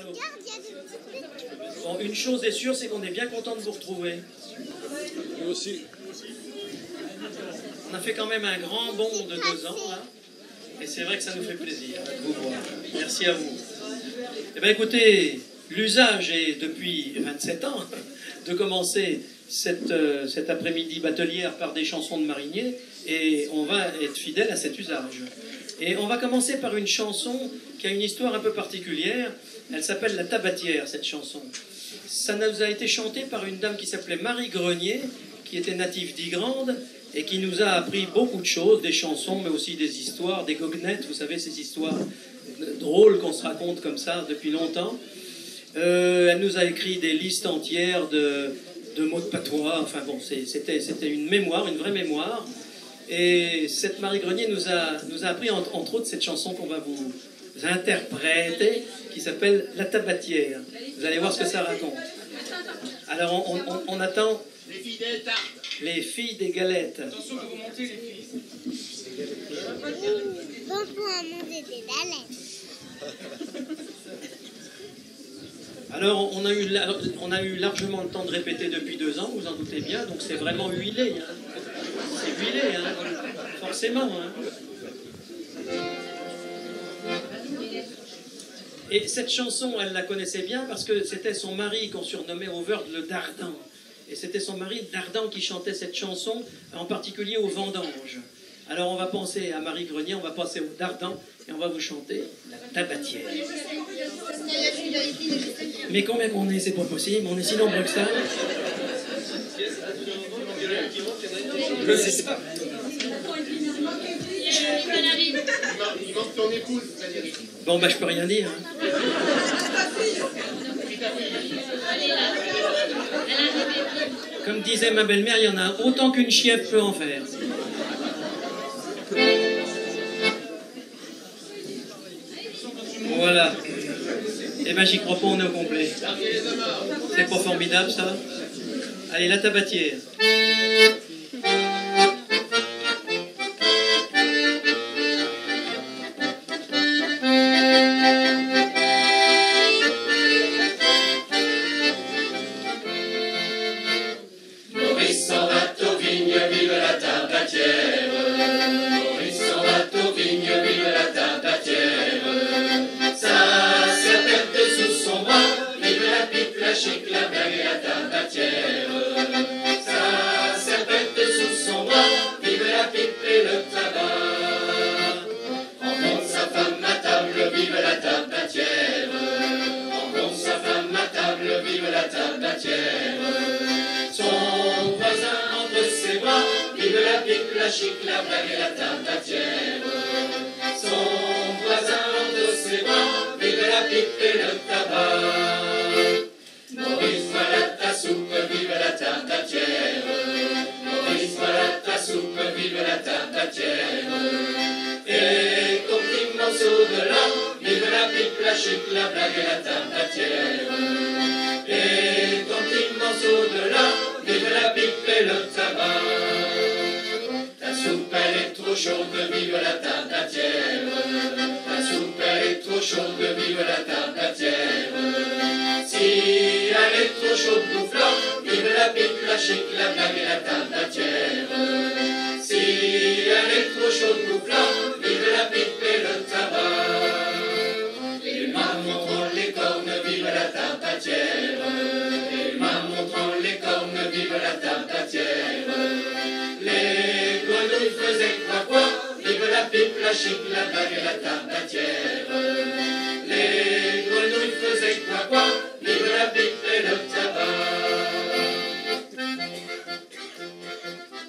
Allô. Bon, une chose est sûre, c'est qu'on est bien content de vous retrouver. Nous aussi. On a fait quand même un grand bond de 2 ans, là. Et c'est vrai que ça nous fait plaisir de vous voir. Merci à vous. Eh bien, écoutez, l'usage est, depuis 27 ans, de commencer cet après-midi batelière par des chansons de mariniers, et on va être fidèle à cet usage. Et on va commencer par une chanson qui a une histoire un peu particulière. Elle s'appelle La Tabatière, cette chanson. Ça nous a été chanté par une dame qui s'appelait Marie Grenier, qui était native d'Ygrande, et qui nous a appris beaucoup de choses, des chansons, mais aussi des histoires, des goguenettes, vous savez, ces histoires drôles qu'on se raconte comme ça depuis longtemps. Elle nous a écrit des listes entières de mots de patois. Enfin bon, c'était une mémoire, une vraie mémoire. Et cette Marie Grenier nous a appris entre autres cette chanson qu'on va vous interpréter, qui s'appelle La Tabatière. Vous allez voir ce que ça raconte. Alors on attend les filles des tartes. Les filles des galettes. Attention que vous montez les filles. Bon pour monter des galettes. Alors, on a eu largement le temps de répéter depuis 2 ans, vous en doutez bien, donc c'est vraiment huilé. Hein. C'est huilé, hein. Forcément. Hein. Et cette chanson, elle la connaissait bien parce que c'était son mari qu'on surnommait Auvergne le Dardan. Et c'était son mari Dardan qui chantait cette chanson, en particulier aux vendanges. Alors on va penser à Marie Grenier, on va penser au Dardan, et on va vous chanter La Tabatière. Mais quand même on est, c'est pas possible, on est si nombreux que ça. Je sais pas. Il manque ton épouse, Valérie. Bon, bah je peux rien dire. Hein. Comme disait ma belle-mère, il y en a autant qu'une chienne peut en faire. Voilà. Eh ben j'y crois pas, on est au complet. C'est pas formidable ça? Allez, La Tabatière.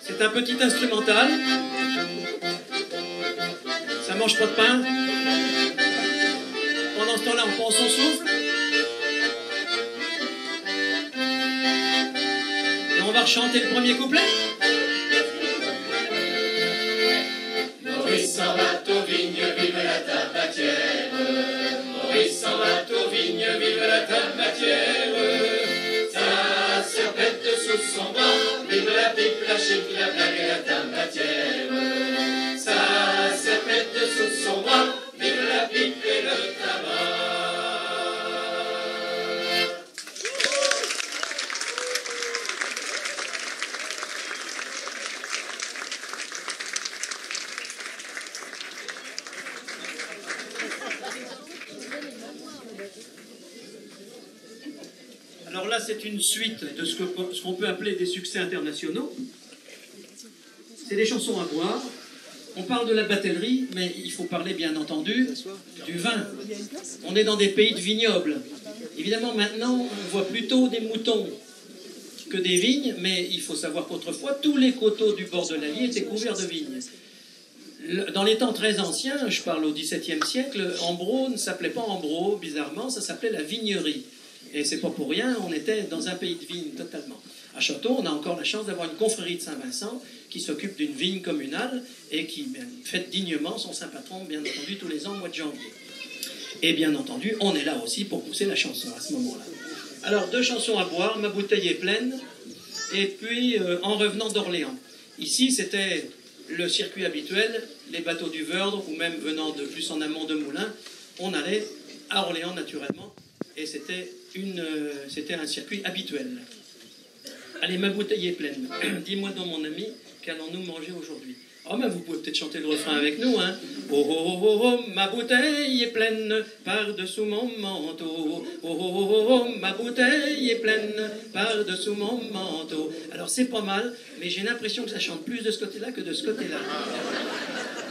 C'est un petit instrumental. Ça mange pas de pain. Pendant ce temps-là, on prend son souffle. Et on va rechanter le premier couplet. Maurice en bateau, vigne, vive la tabatière. Maurice en bateau, vigne, vive la tabatière. Sa serpette sous son bras, vive la pipe, la chic, la blague et la tabatière. Sa serpette sous son bras, vive la pipe et le tabac. Alors là, c'est une suite de ce qu'on peut appeler des succès internationaux. C'est des chansons à boire. On parle de la batellerie, mais il faut parler, bien entendu, du vin. On est dans des pays de vignobles. Évidemment, maintenant, on voit plutôt des moutons que des vignes, mais il faut savoir qu'autrefois, tous les coteaux du bord de l'Allier étaient couverts de vignes. Dans les temps très anciens, je parle au XVIIe siècle, Ambro ne s'appelait pas Ambro, bizarrement, ça s'appelait la vignerie. Et c'est pas pour rien, on était dans un pays de vignes totalement. À Château, on a encore la chance d'avoir une confrérie de Saint-Vincent qui s'occupe d'une vigne communale et qui fête dignement son saint patron, bien entendu, tous les ans au mois de janvier. Et bien entendu, on est là aussi pour pousser la chanson à ce moment-là. Alors, 2 chansons à boire, Ma bouteille est pleine, et puis En revenant d'Orléans. Ici, c'était le circuit habituel, les bateaux du Verdre, ou même venant de plus en amont de Moulins, on allait à Orléans naturellement, et c'était un circuit habituel. Allez, ma bouteille est pleine. Dis-moi donc, mon ami, qu'allons-nous manger aujourd'hui? Oh, mais vous pouvez peut-être chanter le refrain avec nous, hein. Oh, oh, oh, oh, ma bouteille est pleine par-dessous mon manteau. Oh, oh, oh, oh, ma bouteille est pleine par-dessous mon manteau. Alors, c'est pas mal, mais j'ai l'impression que ça chante plus de ce côté-là que de ce côté-là.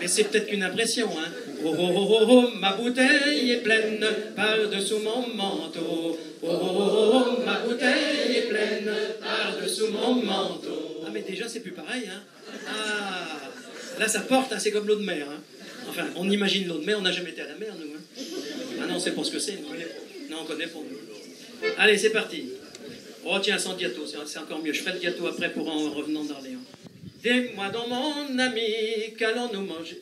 Mais c'est peut-être qu'une impression, hein. Oh, oh, oh, oh, oh, ma bouteille est pleine par-dessous mon manteau. Oh, oh, oh, oh, ma bouteille est pleine par-dessous mon manteau. Ah, mais déjà, c'est plus pareil, hein. Ah, là, ça porte, hein, c'est comme l'eau de mer, hein. Enfin, on imagine l'eau de mer, on n'a jamais été à la mer, nous, hein. Ah non, c'est pour ce que c'est, on connaît pas. Non, on connaît pas, nous. Allez, c'est parti. Oh, tiens, sans gâteau, c'est encore mieux. Je ferai le gâteau après pour en revenant d'Orléans. Dis-moi donc, mon ami, qu'allons-nous manger?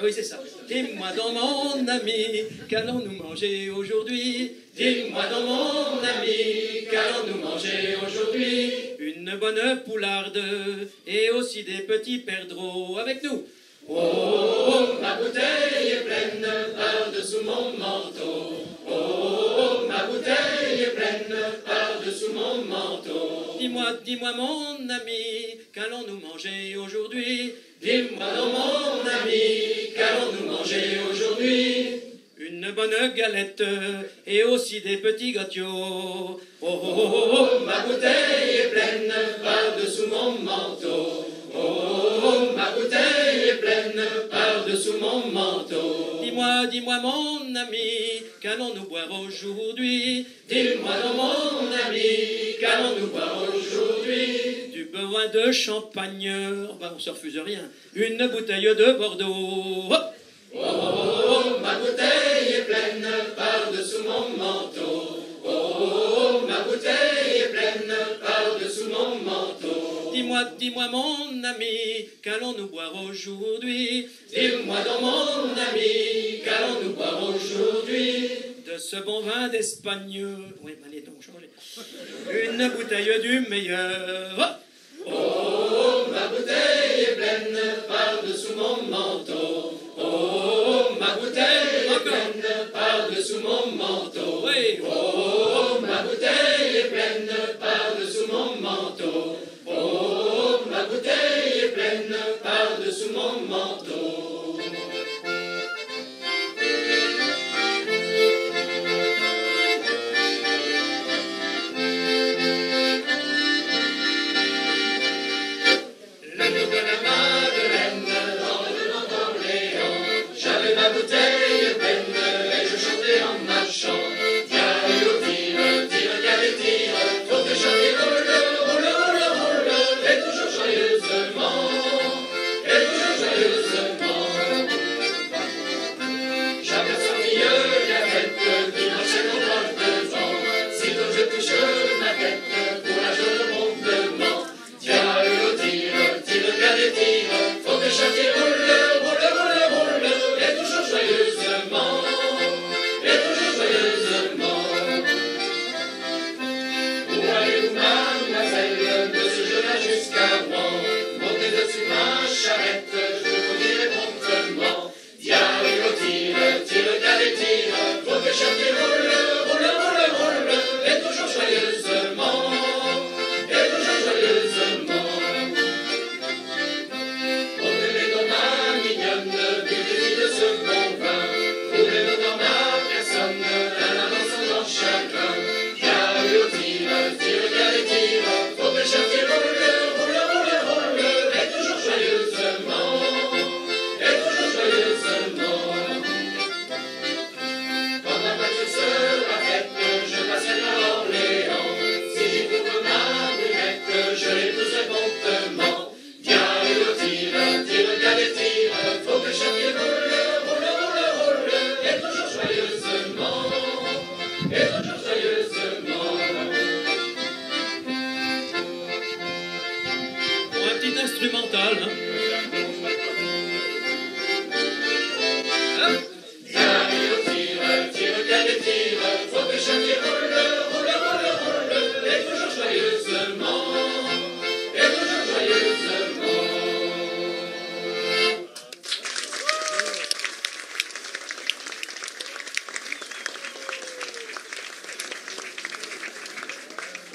Oui, c'est ça. Dis-moi donc, mon ami, qu'allons-nous manger aujourd'hui? Dis-moi donc, mon ami, qu'allons-nous manger aujourd'hui? Une bonne poularde et aussi des petits perdreaux avec nous. Oh, oh, oh, ma bouteille est pleine par-dessous mon manteau. Oh, oh, oh, ma bouteille est pleine par-dessous mon manteau. Dis-moi, mon ami, qu'allons-nous manger aujourd'hui? Dis-moi donc, mon ami, qu'allons-nous manger aujourd'hui? Une bonne galette et aussi des petits gâteaux. Oh, oh, oh, oh, ma bouteille est pleine par-dessous mon manteau. Oh, oh, oh, ma bouteille est pleine par-dessous mon manteau. Dis-moi, mon ami, qu'allons-nous boire aujourd'hui? Dis-moi donc, mon ami, qu'allons-nous boire aujourd'hui? Du beurre de champagne, oh, ben, on se refuse rien. Une bouteille de Bordeaux. Oh, oh, oh, ma bouteille est pleine par-dessous mon manteau. Oh, oh, ma bouteille est pleine par-dessous mon manteau. Dis-moi, mon ami, qu'allons-nous boire aujourd'hui? Dis-moi donc, mon ami, qu'allons-nous boire aujourd'hui? De ce bon vin d'Espagne. Oui, allez donc changer. Une bouteille du meilleur. Oh, oh, ma bouteille est pleine par-dessous mon manteau. Oh, oh, ma bouteille est pleine par-dessous mon manteau. Oui. Oh, oh, ma bouteille est pleine par-dessous mon manteau. Oh, oh, ma bouteille est pleine par-dessous mon manteau. Le jour de la Madeleine, en revenant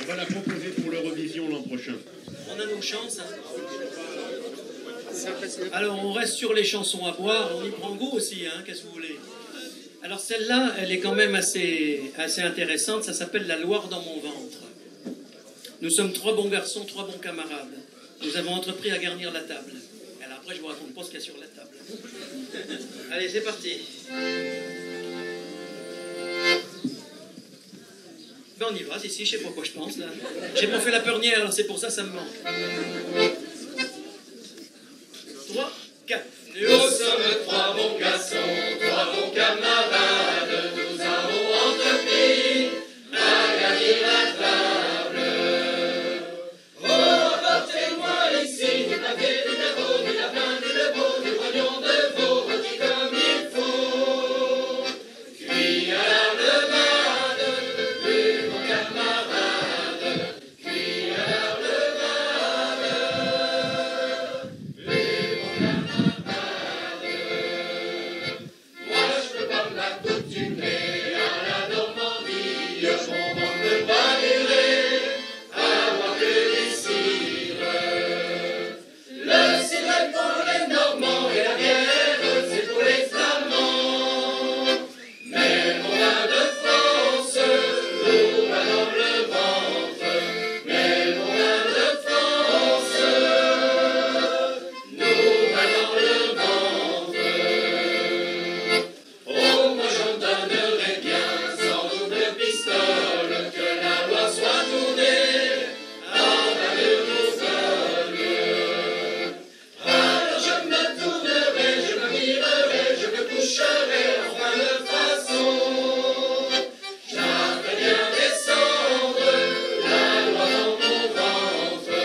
va la proposer pour l'Eurovision l'an prochain. On a nos chances. Hein. Alors, on reste sur les chansons à boire. On y prend goût aussi, hein, qu'est-ce que vous voulez. Alors, celle-là, elle est quand même assez intéressante. Ça s'appelle « La Loire dans mon ventre ». Nous sommes 3 bons garçons, 3 bons camarades. Nous avons entrepris à garnir la table. Alors après, je vous raconte pas ce qu'il y a sur la table. Allez, c'est parti. Ben on y va, si, je sais pas quoi je pense, là. J'ai pas fait la peurnière, alors c'est pour ça, ça me manque. 3, 4. Nous sommes 3 bons garçons, 3 bons camarades. Nous avons entrepris à garnir la table. Oh, apportez-moi ici du papier, du terreau, du lapin, du lebeau, du rognon, de veau, rôti comme il faut. Cuit à la levade, plus mon camarade. Cuit à la levade, plus mon camarade. Moi, je peux pas m'accoutumer à la Normandie. Mon ventre ne peut pas durer. Avoir que des cidres. Le cidre est pour les Normands et la bière, c'est pour les Flamands. Mais mon vin de France nous va dans le ventre. Mais mon vin de France nous va dans le ventre. Oh, moi j'en donnerais bien 100 doubles pistoles, que la loi soit tournée en bas de nos sols. Alors je me tournerai, je me mirerai, je me coucherai enfin de façon. J'arrive bien descendre la loi dans mon ventre.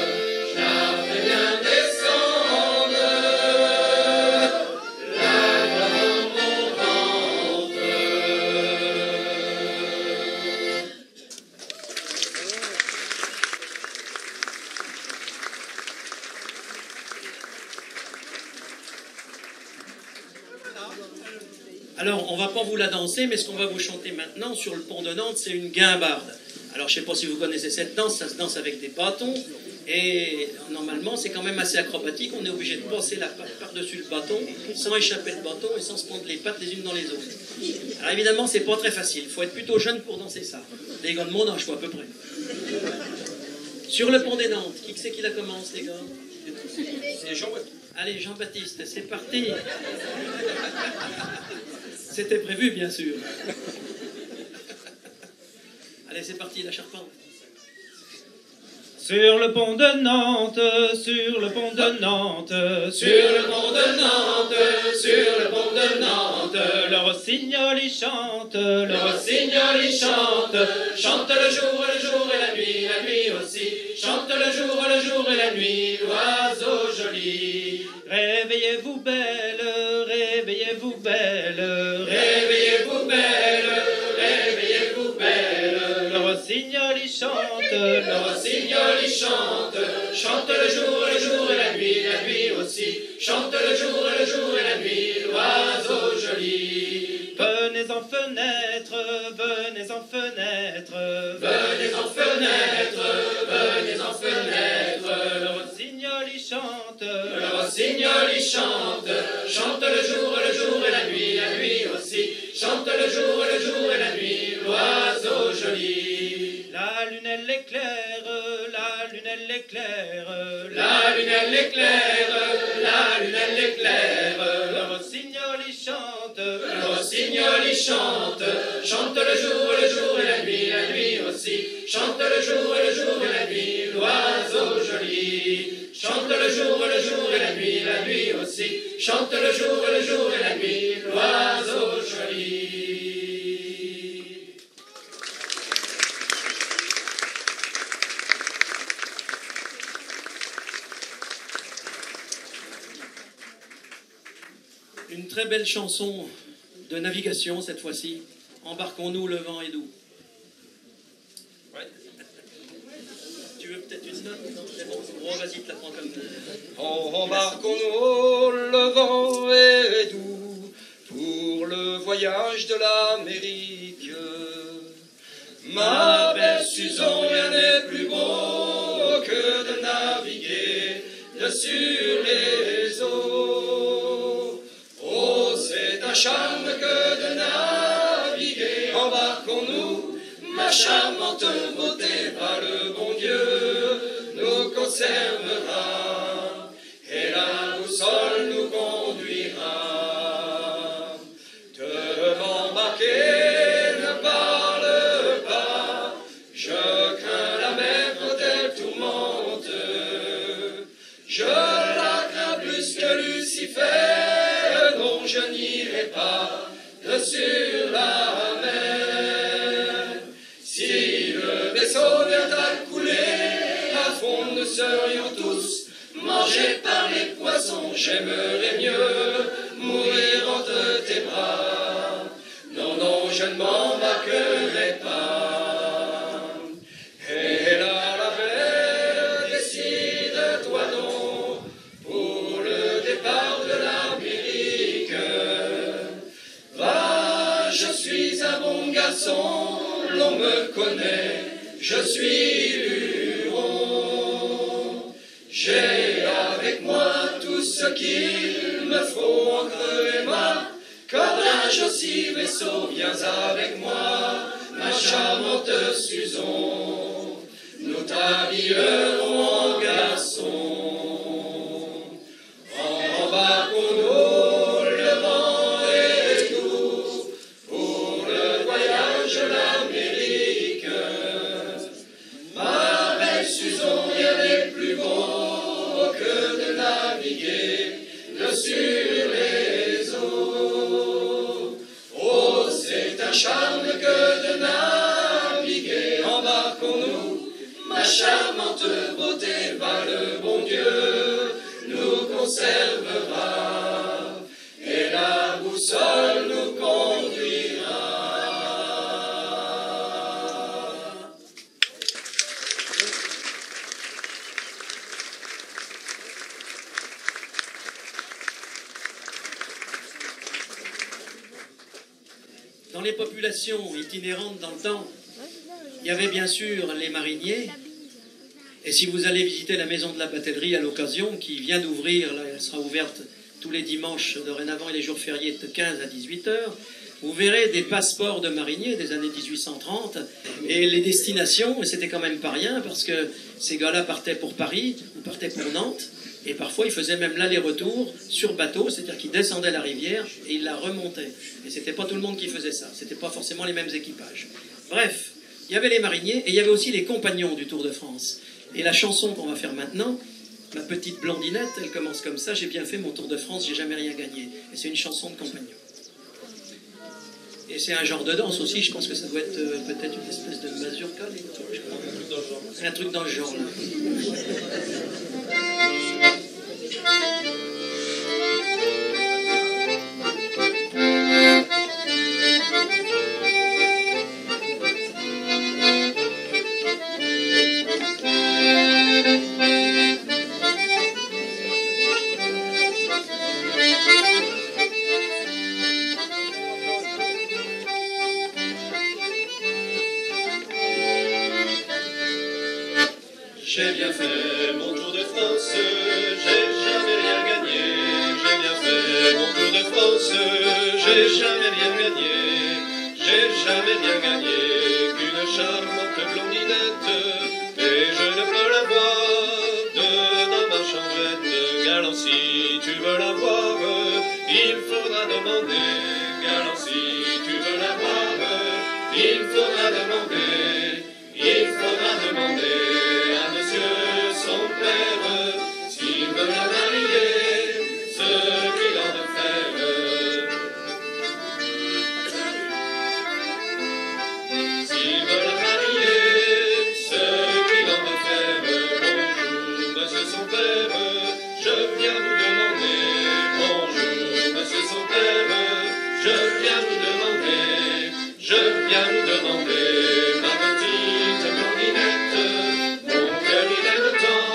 J'arrive bien descendre la loi dans mon ventre. Alors, on va pas vous la danser, mais ce qu'on va vous chanter maintenant sur le pont de Nantes, c'est une guimbarde. Alors, je sais pas si vous connaissez cette danse, ça se danse avec des bâtons, et normalement, c'est quand même assez acrobatique, on est obligé de passer la patte par-dessus le bâton, sans échapper le bâton et sans se prendre les pattes les unes dans les autres. Alors, évidemment, c'est pas très facile, il faut être plutôt jeune pour danser ça. Les gars de mon âge, quoi, à peu près. Sur le pont des Nantes, qui c'est qui la commence, les gars? C'est Jean-Baptiste. Allez, Jean-Baptiste, c'est parti. C'était prévu, bien sûr. Allez, c'est parti, la charpente. Sur le pont de Nantes, sur le pont de Nantes, Sur le pont de Nantes, sur le pont de Nantes, le rossignol il chante, le rossignol il chante, chante le jour et la nuit aussi, chante le jour et la nuit, l'oiseau joli. Réveillez-vous belle, réveillez-vous belle, Réveillez-vous belle, réveillez-vous belle. le rossignol il chante, Le rossignol il chante, chante le jour et la nuit aussi, chante le jour et la nuit, l'oiseau joli. venez en fenêtre, venez en fenêtre, Venez en fenêtre, venez en fenêtre. le rossignol il chante, Le rossignol il chante, chante le jour et la nuit aussi, chante le jour et la nuit, l'oiseau joli. la lune elle éclaire, la lune elle éclaire, La lune elle éclaire, la lune elle éclaire. le rossignol il chante, Le rossignol il chante, chante le jour et la nuit aussi, chante le jour et la nuit, l'oiseau joli. Chante le jour et la nuit aussi, chante le jour et la nuit, l'oiseau joli. Une très belle chanson de navigation cette fois-ci. Embarquons-nous, le vent est doux. Ouais. Tu veux peut-être une note? Non, c'est bon. Oh, vas-y, te la prends comme... Embarquons-nous, le vent est doux pour le voyage de l'Amérique. Ma belle Susan, rien n'est plus sur les eaux. Oh, c'est un charme que de naviguer, embarquons-nous, ma charmante beauté, par le bon Dieu nous conservera, et la boussole nous conduira. Te m'embarquer, ne parle pas, je crains la mer quand elle tourmente, je la crains plus que Lucifer, non je n'irai pas sur la mer. Si le vaisseau vient à couler, à fond nous serions tous mangés par les poissons. J'aimerais mieux mourir entre tes bras. Non, non, je ne m'embarquerai pas. Et là, la mer, décide-toi donc pour le départ de l'Amérique. Va, je suis un bon garçon, l'on me connaît, je suis Luron. J'ai avec moi tout ce qu'il me faut, encre et mât, cordage aussi, vaisseau, viens avec moi, ma charmante Suzon. Nous t'habillerons en garçon. Embarquons-nous, le vent est doux, pour le voyage de l'Amérique. Ma belle Suzon, rien n'est plus beau que de naviguer sur les eaux. Oh, c'est un charme que de naviguer, embarquons-nous, ma charmante beauté, par le bon Dieu nous conservera, et la boussole nous conduira. Dans les populations itinérantes dans le temps, il y avait bien sûr les mariniers. Et si vous allez visiter la maison de la batellerie à l'occasion, qui vient d'ouvrir, là, elle sera ouverte tous les dimanches dorénavant et les jours fériés de 15 à 18 heures, vous verrez des passeports de mariniers des années 1830 et les destinations, et c'était quand même pas rien parce que ces gars-là partaient pour Paris ou partaient pour Nantes et parfois ils faisaient même l'aller-retour sur bateau, c'est-à-dire qu'ils descendaient la rivière et ils la remontaient. Et c'était pas tout le monde qui faisait ça, c'était pas forcément les mêmes équipages. Bref, il y avait les mariniers et il y avait aussi les compagnons du Tour de France. Et la chanson qu'on va faire maintenant, ma petite blondinette, elle commence comme ça: j'ai bien fait mon Tour de France, j'ai jamais rien gagné. Et c'est une chanson de compagnons. Et c'est un genre de danse aussi, je pense que ça doit être peut-être une espèce de mazurka, je crois. Un truc dans le genre, là. J'ai bien fait mon Tour de France, j'ai jamais rien gagné. J'ai bien fait mon Tour de France, j'ai jamais rien gagné. J'ai jamais bien gagné qu'une charmante blondinette, et je ne peux la voir dans ma chambrette. Galant, si tu veux la voir, il faudra demander. Galant, si tu veux la voir, il faudra demander. Il faudra demander à monsieur son père s'il veut la marier, ce qu'il en veut faire. S'il veut la marier, ce qu'il en veut faire. Bonjour, monsieur son père, je viens vous demander. Bonjour, monsieur son père, je viens vous demander. Je viens vous demander, ma petite blondinette, mon cœur il aime tant,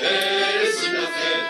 elle est si parfaite.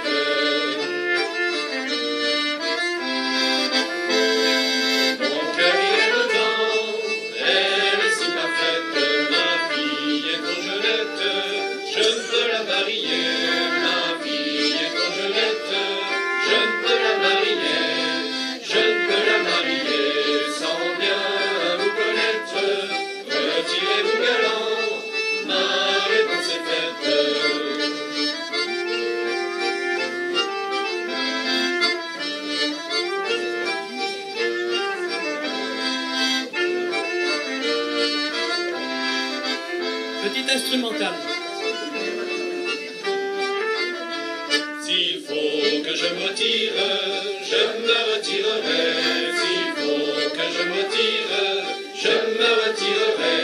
Petit instrumental. S'il faut que je me retire, je me retirerai. S'il faut que je me retire, je me retirerai.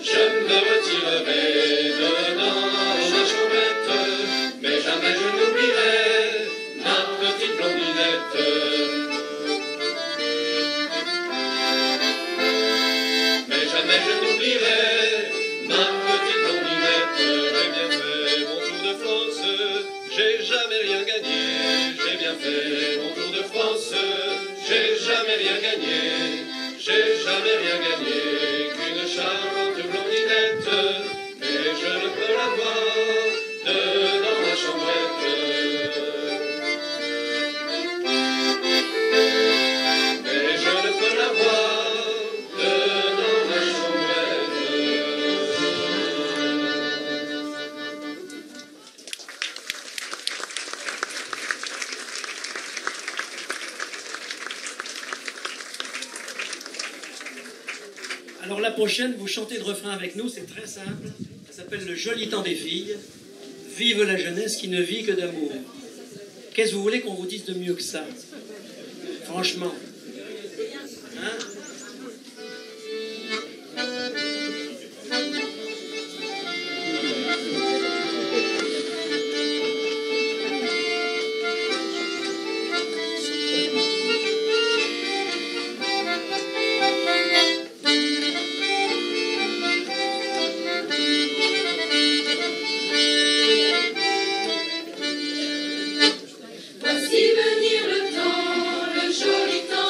Je me retirerai dans ma chambrette, mais jamais je n'oublierai ma petite blondinette. Mais jamais je n'oublierai ma petite blondinette. J'ai bien fait mon tour de France, j'ai jamais rien gagné. J'ai bien fait mon tour de France, j'ai jamais rien gagné. J'ai jamais rien gagné qu'une charmante blondinette. Mais je ne peux la voir dans ma chambrette. Mais je ne peux la voir dans ma chambrette. Alors la prochaine, vous chantez le refrain avec nous, c'est très simple. Ça s'appelle Le joli temps des filles. Vive la jeunesse qui ne vit que d'amour. Qu'est-ce que vous voulez qu'on vous dise de mieux que ça? Franchement. Hein? Voici venir le temps, le joli temps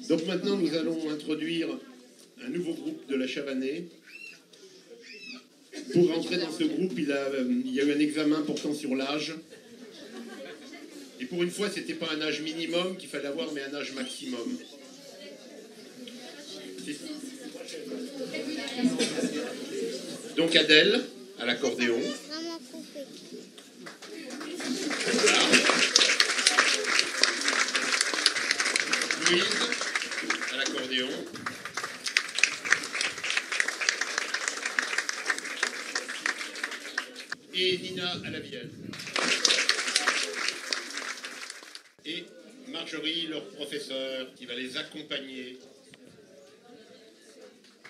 Donc maintenant, nous allons introduire un nouveau groupe de la Chavanais. Pour rentrer dans ce groupe, il y a eu un examen portant sur l'âge. Et pour une fois, c'était pas un âge minimum qu'il fallait avoir, mais un âge maximum. Donc Adèle, à l'accordéon. Maman coupée. Voilà. Louise, à l'accordéon. Et Nina à la vielle. Et Marjorie, leur professeur, qui va les accompagner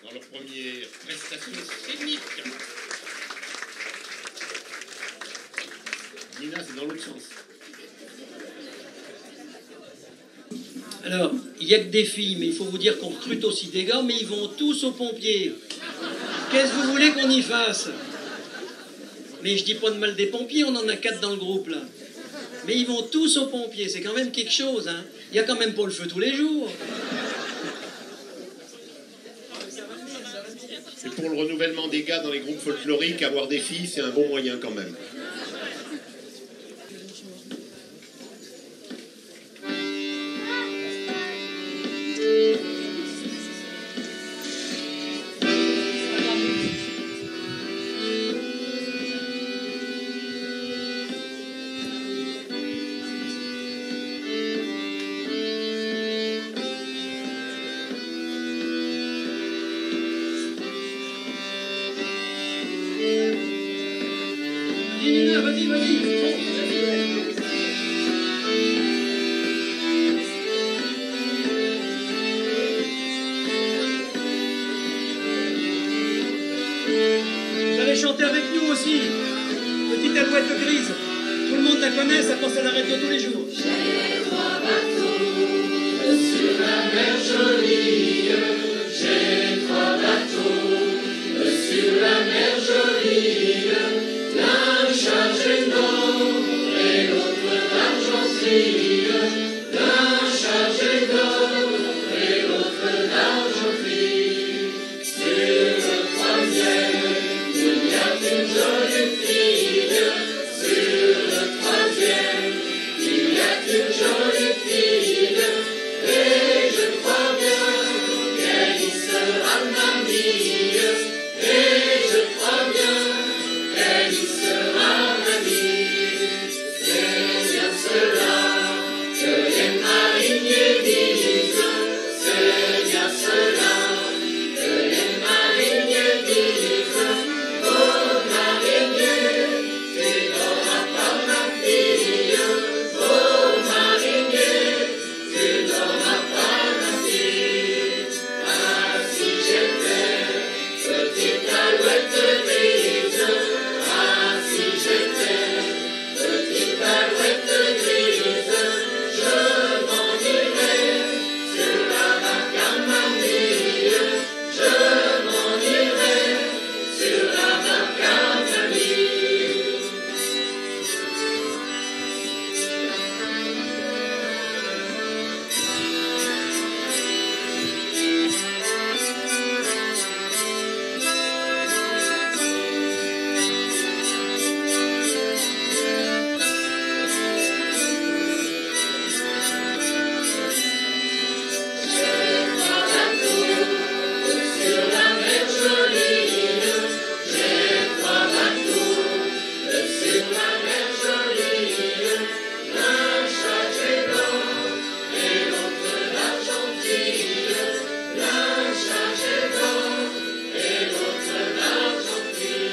dans leur première prestation scénique. Nina, c'est dans l'autre sens. Alors, il n'y a que des filles, mais il faut vous dire qu'on recrute aussi des gars, mais ils vont tous aux pompiers. Qu'est-ce que vous voulez qu'on y fasse? Mais je dis pas de mal des pompiers, on en a 4 dans le groupe, là. Mais ils vont tous aux pompiers, c'est quand même quelque chose, hein. Il n'y a quand même pas le feu tous les jours. Et pour le renouvellement des gars dans les groupes folkloriques, avoir des filles, c'est un bon moyen quand même. Nina, vas-y, vas-y. Vous allez chanter avec nous aussi. Petite alouette grise. Tout le monde la connaît, ça passe à la radio tous les jours. J'ai 3 bateaux sur la mer jolie. J'ai 3 bateaux sur la mer jolie. L'un chargé d'or et l'autre d'argenterie. L'un chargé d'or et l'autre d'argenterie. Sur le troisième, il y a une jolie fille. Sur le troisième, il y a une jolie fille. Et je crois bien qu'elle y sera ma fille. Et je crois bien qu'elle y sera ma fille. C'est bien cela que les mariniers disent. C'est bien cela que les mariniers disent. Oh marinier, tu n'auras pas ma fille. Oh marinier, tu n'auras pas ma fille. Ah si j'étais petite alouette grise. Ah si j'étais petite alouette grise. Je m'en irais sur la barque à mamie. Je m'en irais sur la barque à mamie. Sur la mer jolie, j'ai 3 bateaux sur la mer jolie. L'un chargé d'or et l'autre d'argenterie. L'un chargé d'or et l'autre d'argenterie.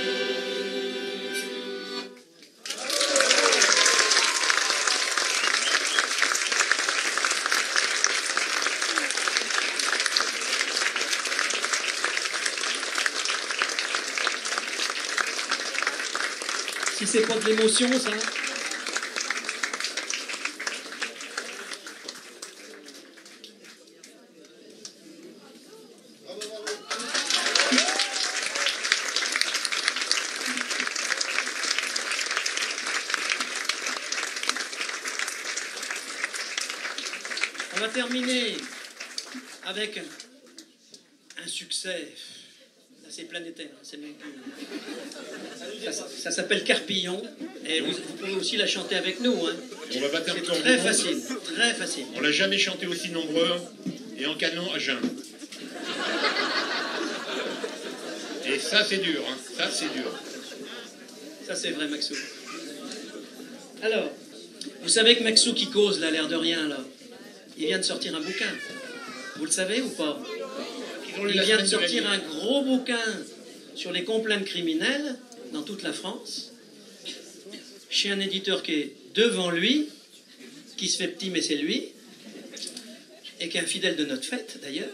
Si c'est pas de l'émotion, ça. On va terminer avec un succès assez planétaire. C'est même plus... Ça s'appelle Carpillon, et vous pouvez aussi la chanter avec nous. Hein. On va battre un C'est record très du monde. facile, très facile. On l'a jamais chanté aussi nombreux et en canon à jeun. Et ça c'est dur, hein. Ça c'est dur. Ça c'est vrai, Maxou. Alors, vous savez que Maxou qui cause là, l'air de rien, là, il vient de sortir un bouquin. Vous le savez ou pas? Il vient de sortir un gros bouquin sur les complaintes criminelles dans toute la France, chez un éditeur qui est devant lui, qui se fait petit mais c'est lui, et qui est un fidèle de notre fête d'ailleurs.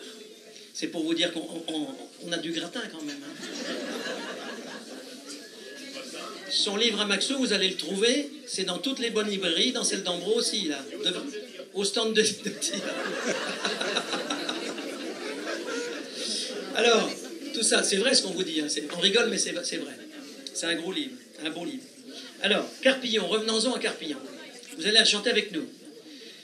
C'est pour vous dire qu'on a du gratin quand même. Hein. Son livre à Maxou, vous allez le trouver, c'est dans toutes les bonnes librairies, dans celle d'Ambro aussi, là, au stand de tir. Alors, tout ça, c'est vrai ce qu'on vous dit, hein, on rigole mais c'est vrai. C'est un gros livre, un beau livre. Alors, Carpillon, revenons-en à Carpillon. Vous allez la chanter avec nous.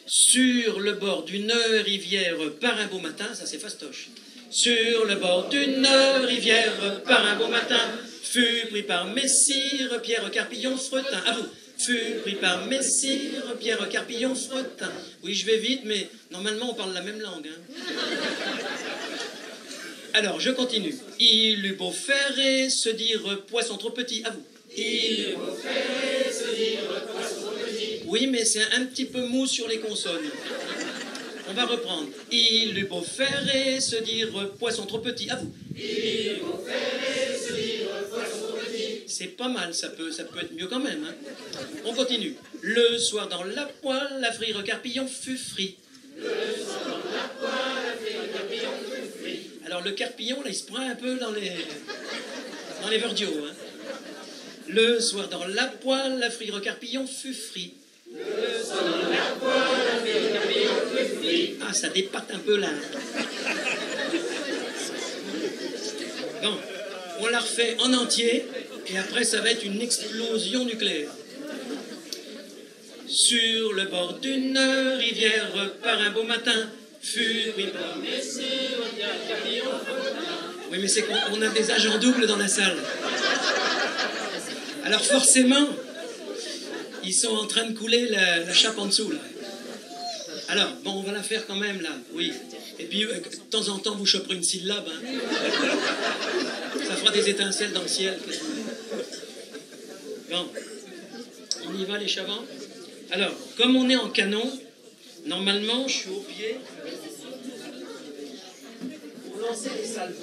Sur le bord d'une rivière par un beau matin, ça c'est fastoche. Sur le bord d'une rivière par un beau matin, fut pris par Messire Pierre Carpillon Fretin. À vous. Fut pris par Messire Pierre Carpillon Fretin. Oui, je vais vite, mais normalement on parle la même langue. Hein. Alors, je continue. Il eut beau faire et se dire poisson trop petit. À vous. Il eut beau faire et se dire poisson trop petit. Oui, mais c'est un petit peu mou sur les consonnes. On va reprendre. Il eut beau faire et se dire poisson trop petit. À vous. Il eut beau faire et se dire poisson trop petit. C'est pas mal, ça peut être mieux quand même. Hein. On continue. Le soir dans la poêle, la frire Carpillon fut frit. Le soir dans la poêle, la frire Carpillon fut frit. Alors le Carpillon, là, il se prend un peu dans les verdiots. Hein. Le soir dans la poêle, la frire Carpillon fut frit. Le soir dans la poêle, la frire Carpillon fut frit. Ah, ça dépâte un peu là. Bon, on la refait en entier, et après ça va être une explosion nucléaire. Sur le bord d'une rivière, par un beau matin, fut pris par Messire Carpillon Fretin. Oui, mais c'est qu'on a des agents doubles dans la salle. Alors forcément, ils sont en train de couler la chape en dessous, là. Alors, bon, on va la faire quand même, là, oui. Et puis, de temps en temps, vous choperez une syllabe, hein. Ça fera des étincelles dans le ciel. Bon, on y va, les chavants? Alors, comme on est en canon, normalement, je suis au pied pour lancer les salves.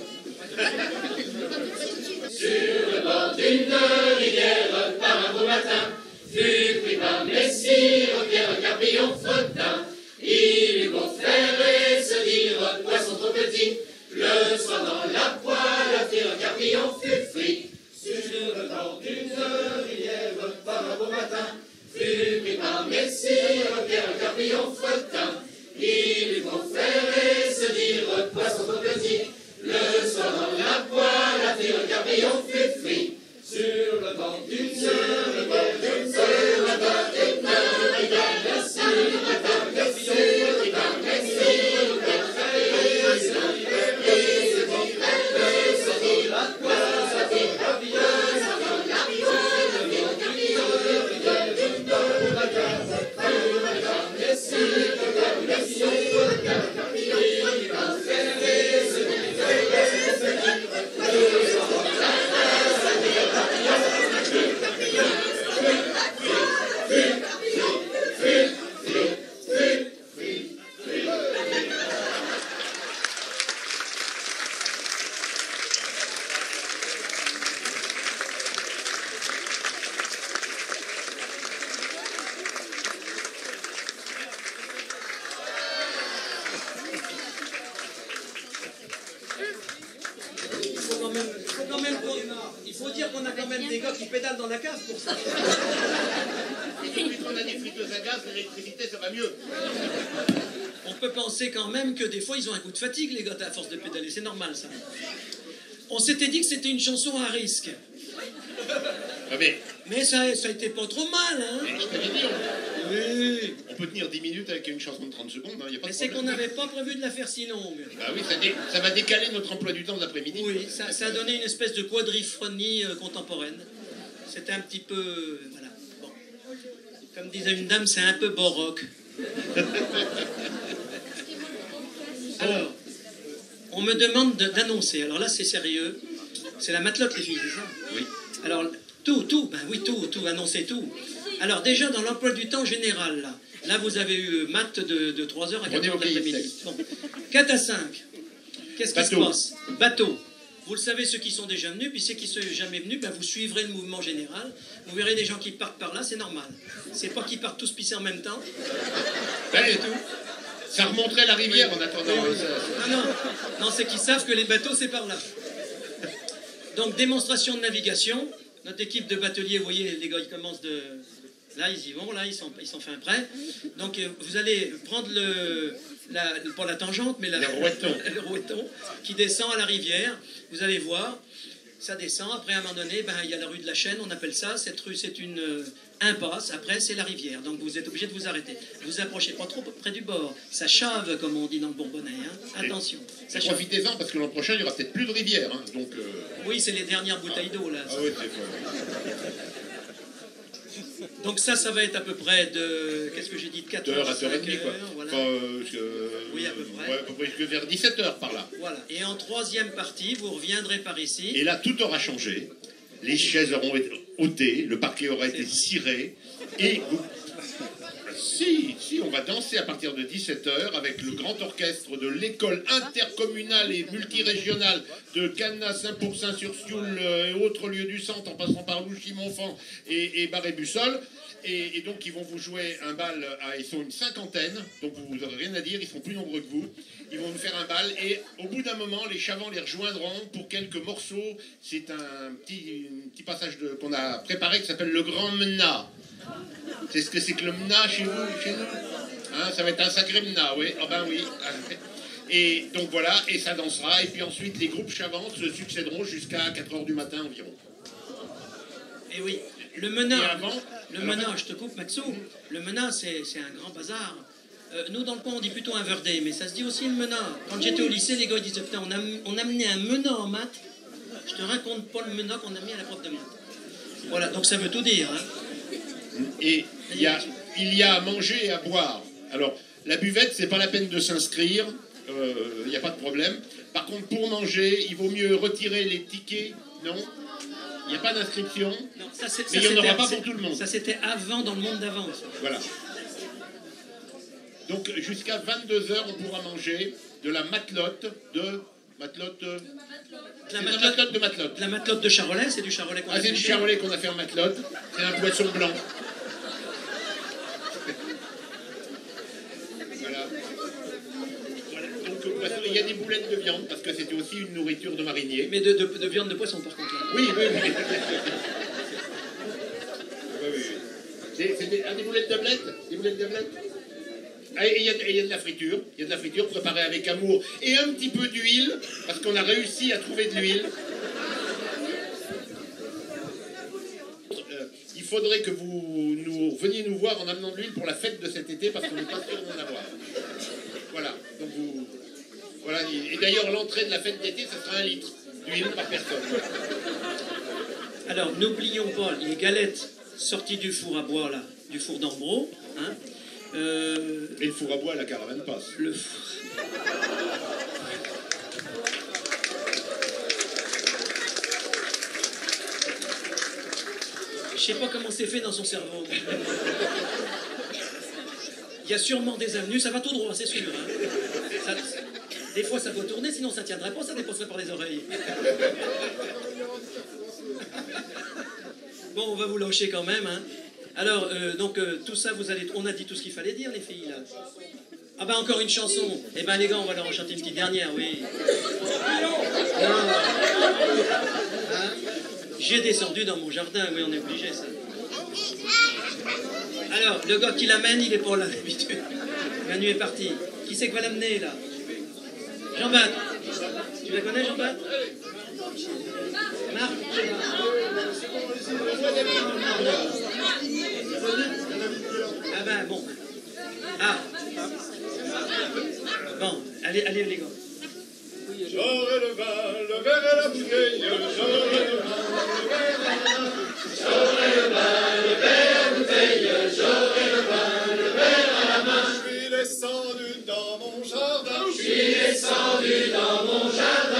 Sur le bord d'une rivière, par un beau matin, fut pris par Messire Pierre Carpillon Fretin. Il eut beau faire et se dire poisson trop petit, le soir dans la poêle, la frire Carpillon fut frit. Sur le bord d'une rivière, par un beau matin, fut pris par Messire Pierre Carpillon Fretin. Il eut beau faire et se dire poisson trop petit, le soir dans la poêle, la frire Carpillon fut frit. Sur le bord d'une rivière, Il faut dire qu'on a quand même des gars qui pédalent dans la cave pour ça. Depuis qu'on a des friteuses à gaz, l'électricité, ça va mieux. On peut penser quand même que des fois, ils ont un coup de fatigue, les gars, à force de pédaler. C'est normal, ça. On s'était dit que c'était une chanson à risque. Ah, mais Mais ça a été pas trop mal, hein. je t'avais dit, Oui. On peut tenir 10 minutes avec une chanson de 30 secondes, hein, y a pas Mais de c'est qu'on problème. n'avait pas prévu de la faire si longue. Bah oui, ça va décaler notre emploi du temps de l'après-midi. Oui, ça a donné une espèce de quadriphonie contemporaine. C'était un petit peu... voilà. Bon. Comme disait une dame, c'est un peu baroque. Alors, on me demande d'annoncer. Alors là, c'est sérieux. C'est la matelote, les filles, c'est ça? Oui. Alors, tout, annoncer tout. Alors, déjà, dans l'emploi du temps général, là vous avez eu maths de 3h à 4h de l'après-midi. Bon. 4 à 5, qu'est-ce qui se passe? Bateau. Vous le savez, ceux qui sont déjà venus, puis ceux qui ne sont jamais venus, ben, vous suivrez le mouvement général. Vous verrez des gens qui partent par là, c'est normal. C'est pas qu'ils partent tous pisser en même temps. Pas du tout. Ça remonterait la rivière en attendant. Non, c'est qu'ils savent que les bateaux, c'est par là. Donc, démonstration de navigation. Notre équipe de bateliers, vous voyez, les gars, ils commencent de... Là, ils y vont, là, ils sont fin prêts. Donc, vous allez prendre pas la tangente, mais le rouetton qui descend à la rivière. Vous allez voir, ça descend. Après, à un moment donné, ben, il y a la rue de la Chaîne, on appelle ça. Cette rue, c'est une impasse. Après, c'est la rivière. Donc, vous êtes obligé de vous arrêter. Vous approchez pas trop près du bord. Ça chave, comme on dit dans le Bourbonnais. Hein. Attention. Profitez-en, parce que l'an prochain, il n'y aura peut-être plus de rivière. Hein. Donc, oui, c'est les dernières bouteilles d'eau, là. Ah oui, c'est vrai. Donc ça va être à peu près de... Qu'est-ce que j'ai dit? De 4h à 4h30, quoi. Voilà. Oui, à peu près. Ouais, à peu près jusque vers 17h par là. Voilà. Et en troisième partie, vous reviendrez par ici. Et là, tout aura changé. Les chaises auront été ôtées, le parquet aura été ciré. Et vous... Si, on va danser à partir de 17h avec le grand orchestre de l'école intercommunale et multirégionale de Cannes, Saint-Pourçain-sur-Sioule et autres lieux du centre, en passant par Louchy-Montfand et Barré-Bussol. Et donc, ils vont vous jouer un bal, ils sont une cinquantaine, donc vous n'aurez rien à dire, ils seront plus nombreux que vous. Ils vont vous faire un bal, et au bout d'un moment, les chavants les rejoindront pour quelques morceaux. C'est un petit passage qu'on a préparé qui s'appelle le Grand Mena. C'est ce que c'est que le Mena chez nous, hein, ça va être un sacré Mena, oui. Ah ben oui. Et donc voilà, et ça dansera, et puis ensuite les groupes chavants se succéderont jusqu'à 4h du matin environ. Et oui, le Mena, avant, je te coupe Maxou, le Mena c'est un grand bazar. Nous dans le coin on dit plutôt un verdé, mais ça se dit aussi le Mena. Quand j'étais au lycée, les gars ils disaient putain on a amené un Mena en maths, je te raconte pas le Mena qu'on a mis à la prof de maths. Voilà, donc ça veut tout dire. Hein. Et il y a à manger et à boire. Alors, la buvette, c'est pas la peine de s'inscrire, il n'y a pas de problème. Par contre, pour manger, il vaut mieux retirer les tickets, non? Il n'y a pas d'inscription, mais il n'y en aura pas pour tout le monde. Ça, c'était avant, dans le monde d'avant. Voilà. Donc, jusqu'à 22h, on pourra manger de la matelote de... La matelote de charolais, c'est du charolais qu'on a fait. Ah, c'est du charolais qu'on a fait en matelote. C'est un poisson blanc. Voilà. Donc, il y a des boulettes de viande, parce que c'était aussi une nourriture de marinier. Mais de viande de poisson, par contre. Oui. C'est des boulettes de blettes. Des boulettes de blettes. Ah, et il y a de la friture. Il y a de la friture préparée avec amour. Et un petit peu d'huile, parce qu'on a réussi à trouver de l'huile. Il faudrait que vous veniez nous voir en amenant de l'huile pour la fête de cet été, parce qu'on n'est pas sûr d'en avoir. Voilà. Donc voilà. Et d'ailleurs, l'entrée de la fête d'été, ça sera 1 litre d'huile par personne. Alors, n'oublions pas les galettes sorties du four à bois, là, du four d'Ambro. Hein. Et le four à bois, la caravane passe. Je sais pas comment c'est fait dans son cerveau. Il y a sûrement des avenues, ça va tout droit, c'est sûr. Hein. Des fois, ça doit tourner, sinon ça tiendrait pas, ça dépasserait par les oreilles. Bon, on va vous lâcher quand même. Hein. Alors, tout ça, on a dit tout ce qu'il fallait dire, les filles, là. Ah ben, encore une chanson. Eh ben, les gars, on va leur en chanter une petite dernière, oui. Hein? J'ai descendu dans mon jardin, oui, on est obligé, ça. Alors, le gars qui l'amène, il est pas là, d'habitude. Manu est parti. Qui c'est qui va l'amener, là? Jean-Baptiste. Tu la connais, Jean-Baptiste? Marc? Ah ben, bon. Ah. Bon, allez, les gars. J'aurai le vin, le verre et la bouteille, j'aurai le vin, le verre et la main. J'aurai le vin, le verre, la bouteille, j'aurai le vin, le verre à la main. Je suis descendu dans mon jardin, Je suis descendu dans mon jardin.